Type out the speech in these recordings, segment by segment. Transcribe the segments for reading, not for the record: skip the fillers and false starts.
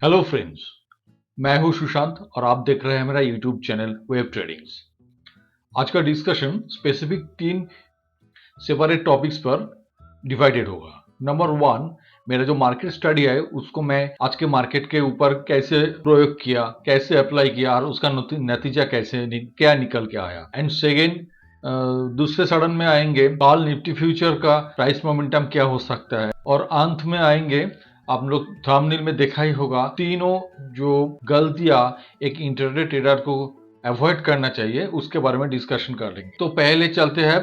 Hello friends, मैं हूं सुशांत और आप देख रहे हैं मेरा यूट्यूब चैनल वेब ट्रेडिंग्स। आज का डिस्कशन स्पेसिफिक 3 सेपरेट टॉपिक्स पर डिवाइडेड होगा। नंबर 1, मेरा जो मार्केट स्टडी है उसको मैं आज के मार्केट के ऊपर कैसे प्रयोग किया, कैसे अप्लाई किया और उसका नतीजा क्या निकल के आया। एंड सेकेंड, दूसरे सड़न में आएंगे कॉल निफ्टी फ्यूचर का प्राइस मोमेंटम क्या हो सकता है, और अंत में आएंगे, आप लोग थंबनेल में देखा ही होगा, तीनों जो गलतियां एक इंटरडे ट्रेडर को अवॉइड करना चाहिए उसके बारे में डिस्कशन कर लेंगे। तो पहले चलते हैं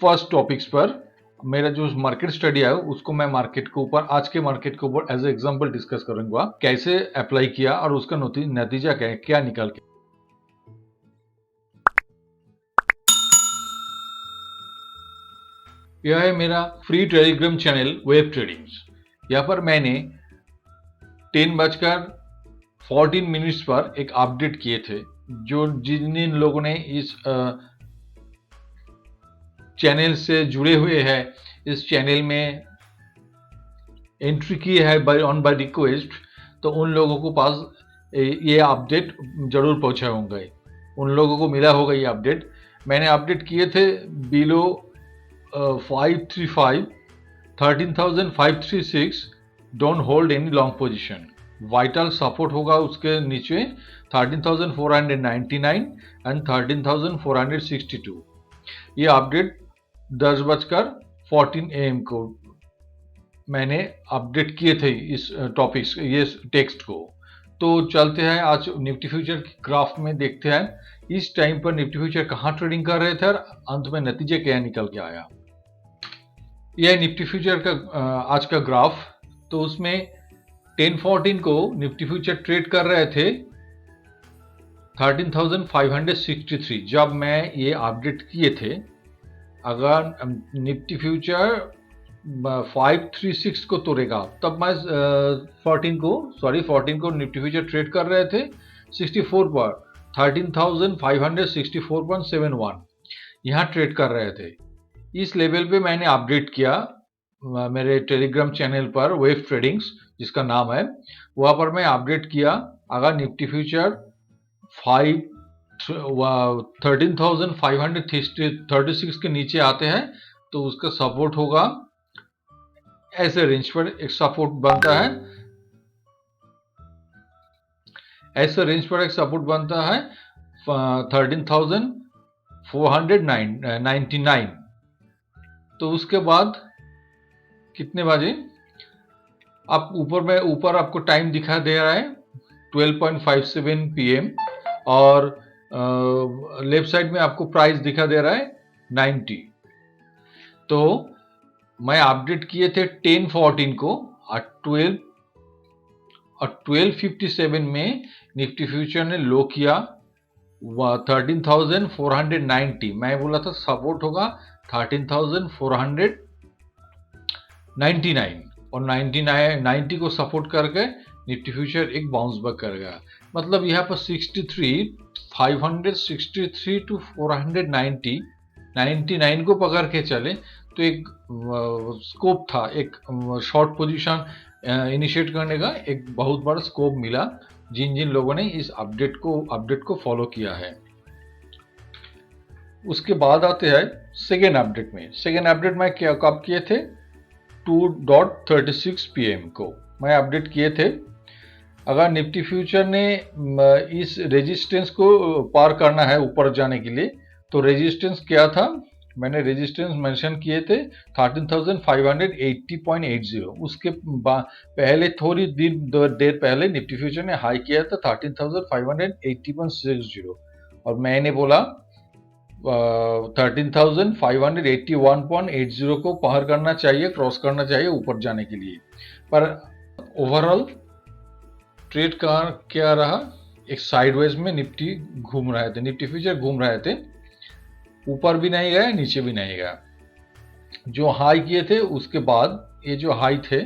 फर्स्ट टॉपिक्स पर। मेरा जो मार्केट स्टडी है उसको मैं मार्केट के ऊपर, आज के मार्केट के ऊपर एज एग्जांपल डिस्कस करूंगा, कैसे अप्लाई किया और उसका नतीजा क्या निकल के। यह है मेरा free Telegram channel web tradings. यहाँ पर मैंने 10:14 पर एक अपडेट किए थे। जो जिन लोगों ने इस चैनल से जुड़े हुए हैं, इस चैनल में एंट्री की है बाय रिक्वेस्ट, तो उन लोगों को पास ये अपडेट जरूर पहुंचा होंगे, उन लोगों को मिला होगा ये अपडेट। मैंने अपडेट किए थे below 535 13,536, don't hold any long position. Vital support होगा उसके नीचे 13,499 एंड 13,462। ये अपडेट 10:14 AM को मैंने अपडेट किए थे इस टॉपिक्स, ये टेक्स्ट को। तो चलते हैं आज निफ्टी फ्यूचर की ग्राफ में, देखते हैं इस टाइम पर निफ्टी फ्यूचर कहाँ ट्रेडिंग कर रहे थे और अंत में नतीजे क्या निकल के आया। यह निफ्टी फ्यूचर का आज का ग्राफ। तो उसमें 10:14 को निफ्टी फ्यूचर ट्रेड कर रहे थे 13,563 जब मैं ये अपडेट किए थे। अगर निफ्टी फ्यूचर 536 को तोड़ेगा तब मैं 14 को निफ्टी फ्यूचर ट्रेड कर रहे थे 64 पर 13,564.71 यहाँ ट्रेड कर रहे थे। इस लेवल पे मैंने अपडेट किया मेरे टेलीग्राम चैनल पर वेब ट्रेडिंग्स जिसका नाम है, वहां पर मैं अपडेट किया अगर निफ्टी फ्यूचर 13,536 के नीचे आते हैं तो उसका सपोर्ट होगा, ऐसे रेंज पर एक सपोर्ट बनता है, ऐसे रेंज पर एक सपोर्ट बनता है 13,499। तो उसके बाद कितने बजे आप ऊपर आपको टाइम दिखा दे रहा है 12:57 PM और लेफ्ट साइड में आपको प्राइस दिखा दे रहा है 90। तो मैं अपडेट किए थे 10:14 को और 12:57 में निफ्टी फ्यूचर ने लो किया 13,490। मैं बोला था सपोर्ट होगा 13,499 और 90 को सपोर्ट करके निफ्टी फ्यूचर एक बाउंस बैक करेगा। मतलब यहाँ पर 563 टू 490 99 को पकड़ के चले तो एक स्कोप था, एक शॉर्ट पोजीशन इनिशिएट करने का एक बहुत बड़ा स्कोप मिला जिन जिन लोगों ने इस अपडेट को फॉलो किया है। उसके बाद आते हैं सेकेंड अपडेट में। सेकेंड अपडेट मैं कब किए थे 2:36 PM को मैं अपडेट किए थे। अगर निफ्टी फ्यूचर ने इस रेजिस्टेंस को पार करना है ऊपर जाने के लिए, तो रेजिस्टेंस क्या था, मैंने रेजिस्टेंस मेंशन किए थे 13,580.80। उसके पहले थोड़ी देर पहले निफ्टी फ्यूचर ने हाई किया था 13,580.60 और मैंने बोला 13,581.80 को पार करना चाहिए, क्रॉस करना चाहिए ऊपर जाने के लिए। पर ओवरऑल ट्रेड का क्या रहा, एक साइडवेज में निफ्टी घूम रहे थे, निफ्टी फ्यूचर घूम रहे थे, ऊपर भी नहीं गया नीचे भी नहीं गया। जो हाई किए थे उसके बाद ये जो हाई थे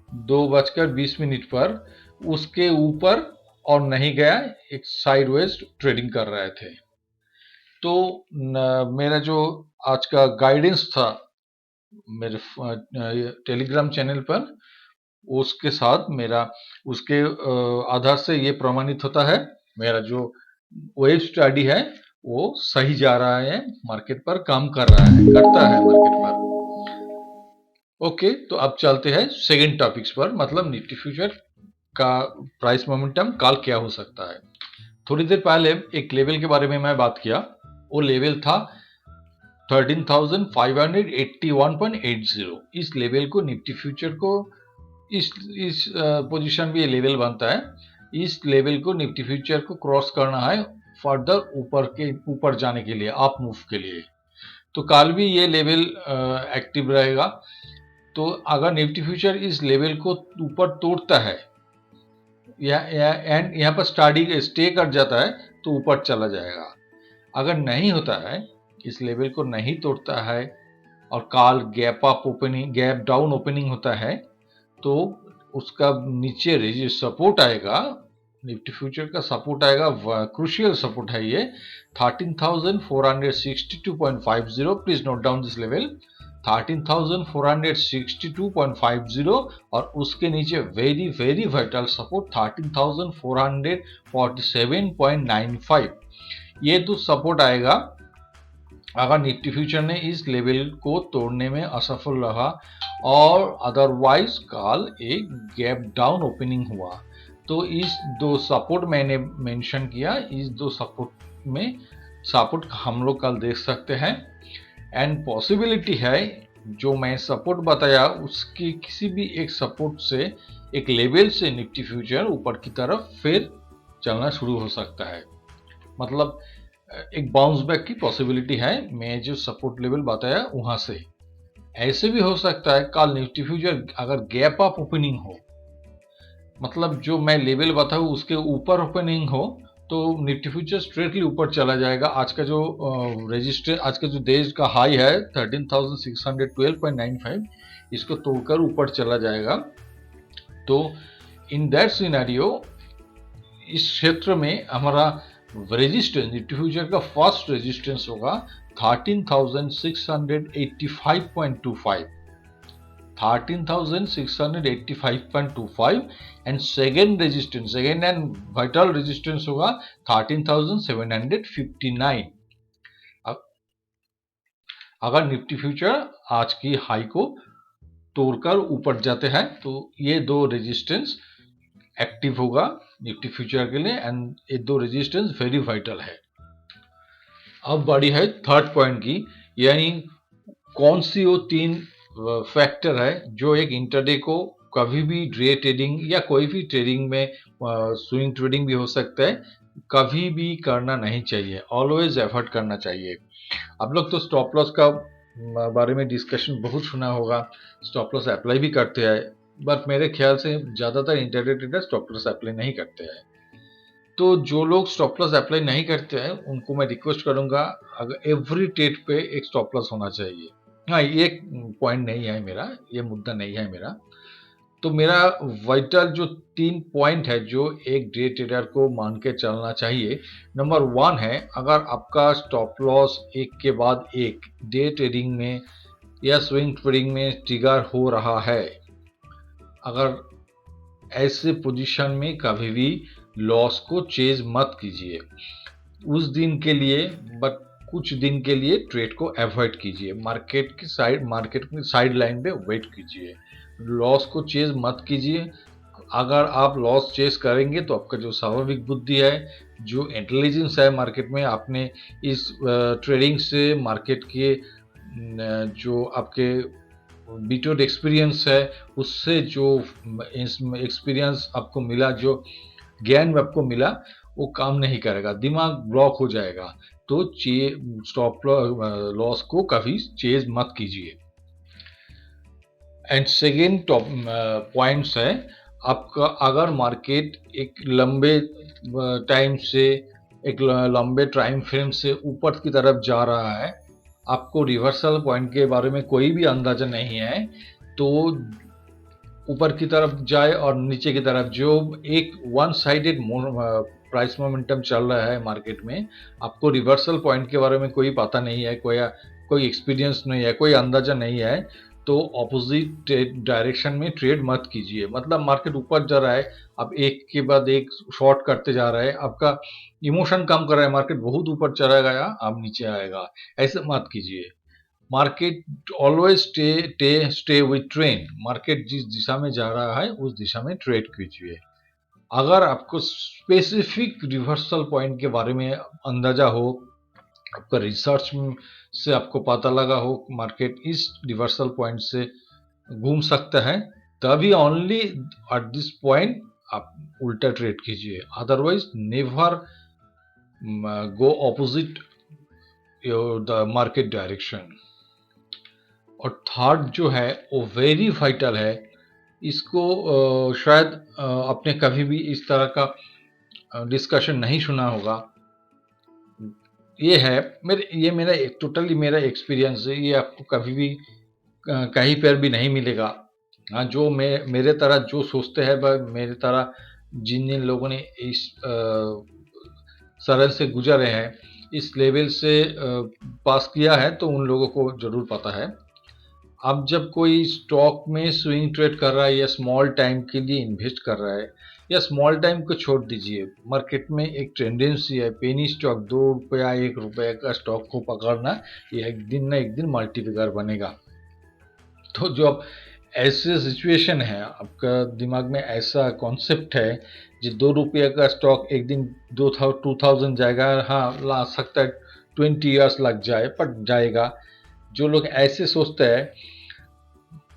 2:20 पर उसके ऊपर और नहीं गया, एक साइडवेज ट्रेडिंग कर रहे थे। तो मेरा जो आज का गाइडेंस था मेरे टेलीग्राम चैनल पर, उसके साथ मेरा उसके आधार से ये प्रमाणित होता है मेरा जो वेब स्टडी है वो सही जा रहा है, मार्केट पर काम कर रहा है, करता है मार्केट पर। ओके, तो अब चलते हैं सेकंड टॉपिक्स पर, मतलब निफ्टी फ्यूचर का प्राइस मोमेंटम कल क्या हो सकता है। थोड़ी देर पहले एक लेवल के बारे में मैं बात किया, वो लेवल था 13,581.80। इस लेवल को निफ्टी फ्यूचर को इस पोजीशन में ये लेवल बनता है। इस लेवल को निफ्टी फ्यूचर को क्रॉस करना है फर्दर ऊपर जाने के लिए, अप मूव के लिए। तो कल भी ये लेवल एक्टिव रहेगा। तो अगर निफ्टी फ्यूचर इस लेवल को ऊपर तोड़ता है एंड यहाँ पर स्टे कर जाता है तो ऊपर चला जाएगा। अगर नहीं होता है, इस लेवल को नहीं तोड़ता है और कल गैप डाउन ओपनिंग होता है, तो उसका नीचे सपोर्ट आएगा, निफ्टी फ्यूचर का सपोर्ट आएगा, क्रूशियल सपोर्ट है ये 13,462.50। Please note down this level 13,462.50 और उसके नीचे वेरी वेरी वाइटल सपोर्ट 13,447.95। ये तो सपोर्ट आएगा अगर निफ्टी फ्यूचर ने इस लेवल को तोड़ने में असफल रहा और अदरवाइज कल एक गैप डाउन ओपनिंग हुआ। तो इस दो सपोर्ट मैंने मेंशन किया, इस दो सपोर्ट में सपोर्ट हम लोग कल देख सकते हैं। एंड पॉसिबिलिटी है जो मैं सपोर्ट बताया उसकी किसी भी एक सपोर्ट से, एक लेवल से निफ्टी फ्यूचर ऊपर की तरफ फिर चलना शुरू हो सकता है। मतलब एक बाउंस बैक की पॉसिबिलिटी है मैं जो सपोर्ट लेवल बताया वहां से। ऐसे भी हो सकता है कल निफ्टी फ्यूचर अगर गैप अप ओपनिंग हो, मतलब जो मैं लेवल बताऊं उसके ऊपर ओपनिंग हो, तो निफ्टी फ्यूचर स्ट्रेटली ऊपर चला जाएगा। आज का जो आज का जो देश का हाई है 13,612.95, इसको तोड़कर ऊपर चला जाएगा। तो इन दैट सिनेरियो इस क्षेत्र में हमारा रेजिस्टेंस, निफ्टी फ्यूचर का फर्स्ट रेजिस्टेंस होगा 13,685.25, 13,685.25 and second and vital resistance होगा 13,759। अगर निफ्टी फ्यूचर आज की हाई को तोड़कर ऊपर जाते हैं तो ये दो रेजिस्टेंस एक्टिव होगा निफ्टी फ्यूचर के लिए एंड ये दो रेजिस्टेंस वेरी वाइटल है। अब बारी है थर्ड पॉइंट की, यानी कौन सी वो तीन फैक्टर है जो एक इंटरडे को कभी भी डे ट्रेडिंग या कोई भी ट्रेडिंग में, स्विंग ट्रेडिंग भी हो सकता है, कभी भी करना नहीं चाहिए, ऑलवेज एफर्ट करना चाहिए। आप लोग तो स्टॉप लॉस का बारे में डिस्कशन बहुत सुना होगा, स्टॉप लॉस अप्लाई भी करते हैं, बट मेरे ख्याल से ज़्यादातर intraday trader stop loss apply नहीं करते हैं। तो जो लोग स्टॉप लॉस अप्लाई नहीं करते हैं उनको मैं रिक्वेस्ट करूंगा, अगर एवरी ट्रेड पे एक स्टॉप लॉस होना चाहिए। हाँ, ये पॉइंट नहीं है मेरा, ये मुद्दा नहीं है मेरा। तो मेरा वाइटल जो 3 पॉइंट है जो एक डे ट्रेडर को मान के चलना चाहिए। नंबर 1 है, अगर आपका स्टॉप लॉस एक के बाद एक डे ट्रेडिंग में या स्विंग ट्रेडिंग में ट्रिगर हो रहा है, अगर ऐसे पोजीशन में कभी भी लॉस को चेज मत कीजिए उस दिन के लिए, बट कुछ दिन के लिए ट्रेड को अवॉइड कीजिए, मार्केट की साइड लाइन पे वेट कीजिए, लॉस को चेज मत कीजिए। अगर आप लॉस चेस करेंगे तो आपका जो स्वाभाविक बुद्धि है, जो इंटेलिजेंस है मार्केट में, आपने इस ट्रेडिंग से मार्केट के जो आपके बीटोड एक्सपीरियंस है उससे जो एक्सपीरियंस आपको मिला, जो ज्ञान आपको मिला, वो काम नहीं करेगा, दिमाग ब्लॉक हो जाएगा। तो स्टॉप लॉस को कभी चेज मत कीजिए। एंड सेकेंड पॉइंट्स है, आपका अगर मार्केट एक लंबे टाइम से, एक लंबे टाइम फ्रेम से ऊपर की तरफ जा रहा है, आपको रिवर्सल पॉइंट के बारे में कोई भी अंदाजा नहीं है, तो ऊपर की तरफ जाए और नीचे की तरफ जो एक वन साइडेड प्राइस मोमेंटम चल रहा है मार्केट में, आपको रिवर्सल पॉइंट के बारे में कोई पता नहीं है, कोई एक्सपीरियंस नहीं है, कोई अंदाजा नहीं है, तो ऑपोजिट डायरेक्शन में ट्रेड मत कीजिए। मतलब मार्केट ऊपर जा रहा है, आप एक के बाद एक शॉर्ट करते जा रहे हैं, आपका इमोशन काम कर रहा है, मार्केट बहुत ऊपर चला गया, आप नीचे आएगा, ऐसे मत कीजिए। Market always stay with trend. Market जिस दिशा में जा रहा है उस दिशा में ट्रेड कीजिए। अगर आपको स्पेसिफिक रिवर्सल पॉइंट के बारे में अंदाजा हो, आपका रिसर्च से आपको पता लगा हो मार्केट इस रिवर्सल पॉइंट से घूम सकता है, तभी ओनली एट दिस पॉइंट आप उल्टा ट्रेड कीजिए। Otherwise never go opposite the market direction. और थर्ड जो है वो वेरी वाइटल है। इसको शायद आपने कभी भी इस तरह का डिस्कशन नहीं सुना होगा। ये है ये मेरा टोटली मेरा एक्सपीरियंस है। ये आपको कभी भी कहीं पर भी नहीं मिलेगा। हाँ, जो मेरे तरह जो सोचते हैं, मेरे तरह जिन जिन लोगों ने इस सरल से गुजरे हैं, इस लेवल से पास किया है, तो उन लोगों को जरूर पता है। अब जब कोई स्टॉक में स्विंग ट्रेड कर रहा है या स्मॉल टाइम के लिए इन्वेस्ट कर रहा है, या स्मॉल टाइम को छोड़ दीजिए, मार्केट में एक टेंडेंसी है पेनी स्टॉक, 2 रुपया 1 रुपये का स्टॉक को पकड़ना, ये एक दिन ना एक दिन मल्टीप्लिकेटर बनेगा। तो जो अब ऐसे सिचुएशन है, आपका दिमाग में ऐसा कॉन्सेप्ट है जो 2 रुपये का स्टॉक एक दिन 2000 जाएगा, हाँ ला सकता है 20 ईयर्स लग जाए, पर जाएगा। जो लोग ऐसे सोचते हैं,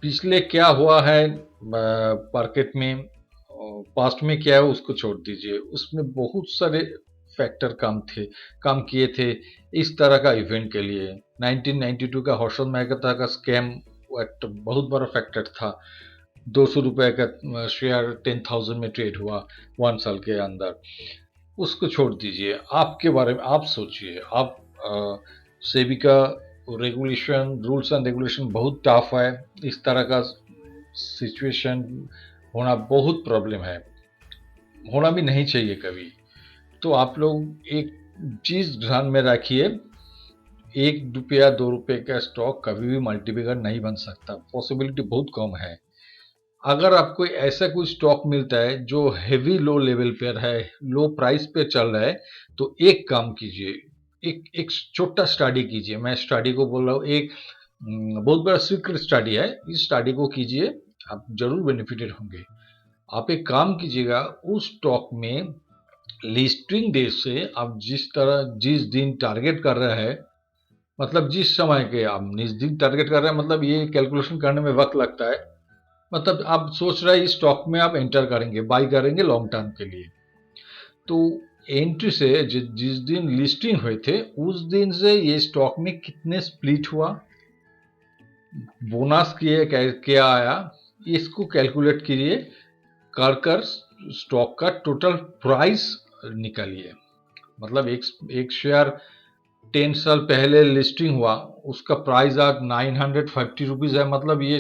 पिछले क्या हुआ है मार्केट में, पास्ट में क्या है उसको छोड़ दीजिए, उसमें बहुत सारे फैक्टर काम किए थे इस तरह का इवेंट के लिए। 1992 का हर्षद मेहता का स्कैम एक बहुत बड़ा फैक्टर था। 200 रुपये का शेयर 10,000 में ट्रेड हुआ 1 साल के अंदर। उसको छोड़ दीजिए, आपके बारे में आप सोचिए। आप सेबी का रेगुलेशन, रूल्स एंड रेगुलेशन बहुत टफ है। इस तरह का सिचुएशन होना बहुत प्रॉब्लम है, होना भी नहीं चाहिए कभी। तो आप लोग एक चीज ध्यान में रखिए, 1 रुपया 2 रुपये का स्टॉक कभी भी मल्टीप्लिकेटर नहीं बन सकता, पॉसिबिलिटी बहुत कम है। अगर आपको ऐसा कोई स्टॉक मिलता है जो हेवी लो लेवल पर है, लो प्राइस पे चल रहा है, तो एक काम कीजिए, एक छोटा स्टडी कीजिए। मैं स्टडी को बोल रहा हूँ, एक बहुत बड़ा सीक्रेट स्टडी है, इस स्टडी को कीजिए, आप जरूर बेनिफिटेड होंगे। आप एक काम कीजिएगा, उस स्टॉक में लिस्टिंग डेट से आप जिस दिन टारगेट कर रहे हैं, मतलब जिस समय के आप जिस दिन टारगेट कर रहे हैं, मतलब ये कैलकुलेशन करने में वक्त लगता है। मतलब आप सोच रहे हैं इस स्टॉक में आप एंटर करेंगे, बाई करेंगे लॉन्ग टर्म के लिए, तो एंट्री से जिस दिन लिस्टिंग हुए थे उस दिन से ये स्टॉक में कितने स्प्लिट हुआ, बोनस क्या आया, इसको कैलकुलेट कीजिए, कर स्टॉक का टोटल प्राइस निकालिए। मतलब एक शेयर 10 साल पहले लिस्टिंग हुआ, उसका प्राइस आज 950 रुपीज है। मतलब ये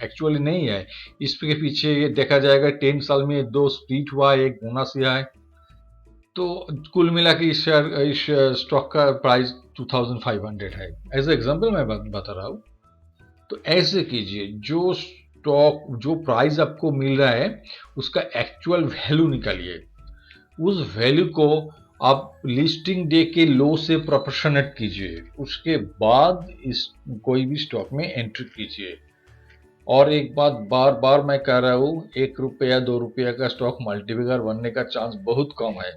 एक्चुअली नहीं है, इसके पीछे ये देखा जाएगा 10 साल में 2 स्प्लिट हुआ, एक बोनस दिया है, तो कुल मिला के इस स्टॉक का प्राइस 2500 है। एज एग्जाम्पल मैं बता रहा हूँ। तो ऐसे कीजिए, जो स्टॉक जो प्राइस आपको मिल रहा है उसका एक्चुअल वैल्यू निकालिए, उस वैल्यू को आप लिस्टिंग डे के लो से प्रोपोर्शनेट कीजिए, उसके बाद इस कोई भी स्टॉक में एंट्री कीजिए। और एक बात बार बार मैं कह रहा हूँ, 1 रुपया 2 रुपया का स्टॉक मल्टीप्लिकेटर बनने का चांस बहुत कम है।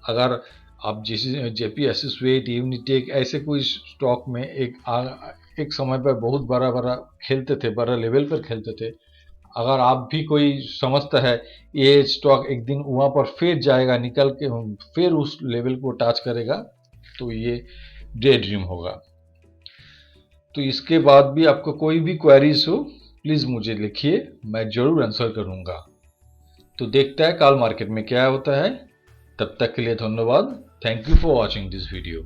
अगर आप JPSS, यूनिटेक ऐसे कोई स्टॉक में एक समय पर बहुत बड़ा खेलते थे, बड़ा लेवल पर खेलते थे, अगर आप भी कोई समझता है ये स्टॉक एक दिन वहाँ पर फिर जाएगा, निकल के फिर उस लेवल को टच करेगा, तो ये डे ड्रीम होगा। तो इसके बाद भी आपको कोई भी क्वेरीज हो, प्लीज़ मुझे लिखिए, मैं जरूर आंसर करूँगा। तो देखते हैं कल मार्केट में क्या होता है। तब तक के लिए धन्यवाद। Thank you for watching this video.